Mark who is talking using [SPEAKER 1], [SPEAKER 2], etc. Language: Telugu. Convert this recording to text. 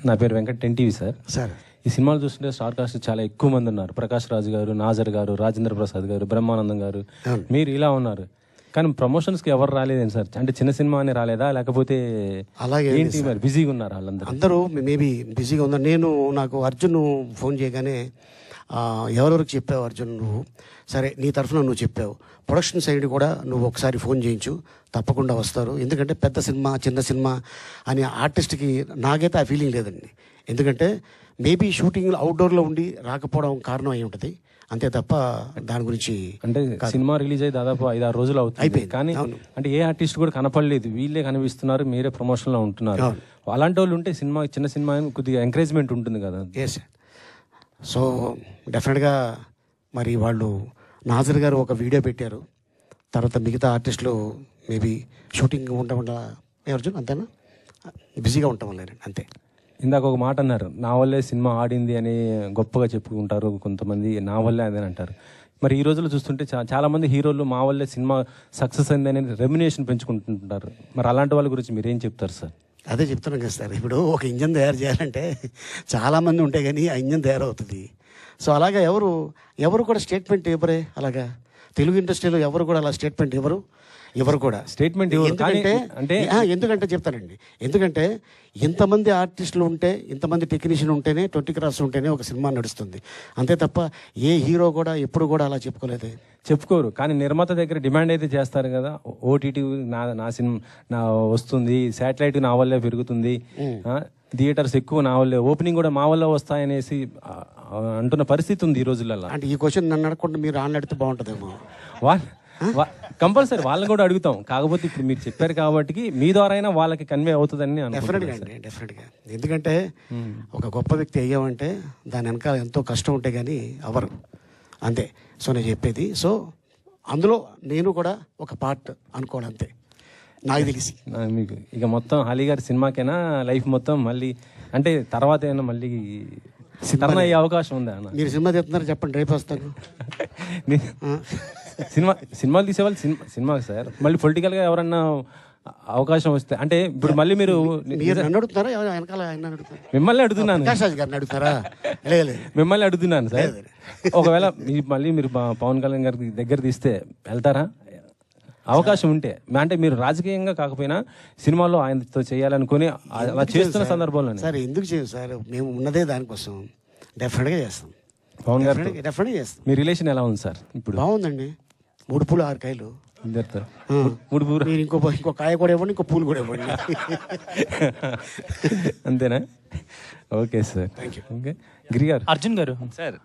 [SPEAKER 1] నా పేరు వెంకట్ 10 సార్.
[SPEAKER 2] సార్
[SPEAKER 1] ఈ సినిమాలు చూస్తుంటే స్టార్ కాస్ట్ చాలా ఎక్కువ మంది ఉన్నారు. ప్రకాష్ రాజు గారు, నాజర్ గారు, రాజేంద్ర ప్రసాద్ గారు, బ్రహ్మానందం గారు, మీరు ఇలా ఉన్నారు. కానీ ప్రమోషన్స్కి ఎవరు రాలేదేంటి సార్? అంటే చిన్న సినిమా అని రాలేదా, లేకపోతే
[SPEAKER 2] అలాగే
[SPEAKER 1] ఏంటి మరి బిజీగా ఉన్నారు వాళ్ళందరూ?
[SPEAKER 2] అందరూ మేబీ బిజీగా ఉన్నారు. నాకు అర్జున్ ఫోన్ చేయగానే ఎవరెవరికి చెప్పావు అర్జున్ నువ్వు, సరే నీ తరఫున నువ్వు చెప్పావు, ప్రొడక్షన్ సైడ్ కూడా నువ్వు ఒకసారి ఫోన్ చేయించు, తప్పకుండా వస్తారు. ఎందుకంటే పెద్ద సినిమా చిన్న సినిమా అని ఆర్టిస్ట్కి నాకైతే ఆ ఫీలింగ్ లేదండి. ఎందుకంటే మేబీ షూటింగ్ అవుట్డోర్లో ఉండి రాకపోవడం కారణం అయి ఉంటుంది, అంతే తప్ప దాని గురించి.
[SPEAKER 1] అంటే సినిమా రిలీజ్ అయ్యి దాదాపు 5-6 రోజులు అవుతుంది, కానీ అంటే ఏ ఆర్టిస్ట్ కూడా కనపడలేదు, వీళ్ళే కనిపిస్తున్నారు, మీరే ప్రమోషన్లో ఉంటున్నారు. అలాంటి వాళ్ళు ఉంటే సినిమా చిన్న సినిమా కొద్దిగా ఎంకరేజ్మెంట్ ఉంటుంది కదా.
[SPEAKER 2] ఎస్, సో డెఫినెట్గా మరి వాళ్ళు నాజర్ గారు ఒక వీడియో పెట్టారు, తర్వాత మిగతా ఆర్టిస్టులు మేబీ షూటింగ్ ఉండడం వల్ల అర్జున్ అంతేనా బిజీగా ఉంటాం వల్ల అంతే.
[SPEAKER 1] ఇందాక ఒక మాట అన్నారు, నా వల్లే సినిమా ఆడింది అని గొప్పగా చెప్పుకుంటారు కొంతమంది, నా వల్లే అదని అంటారు. మరి ఈ రోజుల్లో చూస్తుంటే చాలా మంది హీరోలు మా వల్లే సినిమా సక్సెస్ అయింది అని రెమ్యునేషన్ పెంచుకుంటుంటారు. మరి అలాంటి వాళ్ళ గురించి మీరు ఏం చెప్తారు సార్?
[SPEAKER 2] అదే చెప్తున్నాం కదా సార్, ఇప్పుడు ఒక ఇంజన్ తయారు చేయాలంటే చాలామంది ఉంటే కానీ ఆ ఇంజన్ తయారవుతుంది. సో అలాగా ఎవరు కూడా స్టేట్మెంట్ ఇవ్వరే, అలాగా తెలుగు ఇండస్ట్రీలో ఎవరు కూడా అలా స్టేట్మెంట్ ఎవరు కూడా
[SPEAKER 1] స్టేట్మెంట్.
[SPEAKER 2] ఎందుకంటే చెప్తానండి, ఎందుకంటే ఇంతమంది ఆర్టిస్టులు ఉంటే, ఇంతమంది టెక్నీషియన్ ఉంటేనే, 20 క్రాస్ ఉంటేనే ఒక సినిమా నడుస్తుంది, అంతే తప్ప ఏ హీరో కూడా ఎప్పుడు కూడా అలా చెప్పుకోరు. కానీ నిర్మాత దగ్గర డిమాండ్ అయితే చేస్తారు కదా, ఓటీటీ నా సినిమా నా వస్తుంది, శాటిలైట్ నా వల్లే పెరుగుతుంది, థియేటర్స్ ఎక్కువ నా వల్లే, ఓపెనింగ్ కూడా మా వల్ల వస్తాయనేసి అంటున్న పరిస్థితి ఉంది ఈ రోజులలో. అంటే ఈ క్వశ్చన్ నన్ను అడగకుండా మీరు అడిగితే బాగుంటుందేమో.
[SPEAKER 1] కంపల్సరీ వాళ్ళని కూడా అడుగుతాం, కాకపోతే ఇప్పుడు మీరు చెప్పారు కాబట్టి మీ ద్వారా అయినా వాళ్ళకి కన్వే అవుతుందని
[SPEAKER 2] డెఫినెట్గా. ఎందుకంటే ఒక గొప్ప వ్యక్తి అయ్యామంటే దాని వెనకాల ఎంతో కష్టం ఉంటే కానీ అవరు, అంతే. సో నేను చెప్పేది, సో అందులో నేను కూడా ఒక పార్ట్ అనుకోవడం, అంతే నాకు తెలిసి.
[SPEAKER 1] మీకు ఇక మొత్తం అలీ గారి సినిమాకైనా లైఫ్ మొత్తం మళ్ళీ, అంటే తర్వాత అయినా మళ్ళీ సినిమా అయ్యే అవకాశం ఉందా అన్న?
[SPEAKER 2] మీరు సినిమా చెప్తున్నారు, చెప్పండి, రేపు వస్తాను.
[SPEAKER 1] సినిమాలు తీసేవాళ్ళు సినిమా సార్, మళ్ళీ పొలిటికల్గా ఎవరన్నా అవకాశం వస్తే, అంటే ఇప్పుడు మళ్ళీ మీరు
[SPEAKER 2] అడుగుతున్నారా,
[SPEAKER 1] మిమ్మల్ని అడుగుతున్నాను, మిమ్మల్ని అడుగుతున్నాను సార్. ఒకవేళ మళ్ళీ మీరు పవన్ కళ్యాణ్ గారి దగ్గర తీస్తే వెళ్తారా? అవకాశం ఉంటే, అంటే మీరు రాజకీయంగా కాకపోయినా సినిమాలో ఆయనతో చేయాలనుకుని అలా చేస్తున్న సందర్భంలో.
[SPEAKER 2] సార్ ఎందుకు చేయదు సార్, మేము ఉన్నదే దానికోసం, డెఫినెట్గా చేస్తాం.
[SPEAKER 1] పవన్ గారు
[SPEAKER 2] డెఫినెట్గా చేస్తాం.
[SPEAKER 1] మీ రిలేషన్ ఎలా ఉంది సార్ ఇప్పుడు?
[SPEAKER 2] బాగుందండి, 3 పూలు 6 కాయలు.
[SPEAKER 1] 3 పూలు,
[SPEAKER 2] మీరు ఇంకో కాయ కూడా ఇవ్వండి, ఇంకో పూలు కూడా ఇవ్వండి.
[SPEAKER 1] అంతేనా? Okay sir, thank you. Okay Giri గారు,
[SPEAKER 3] అర్జున్ గారు సార్.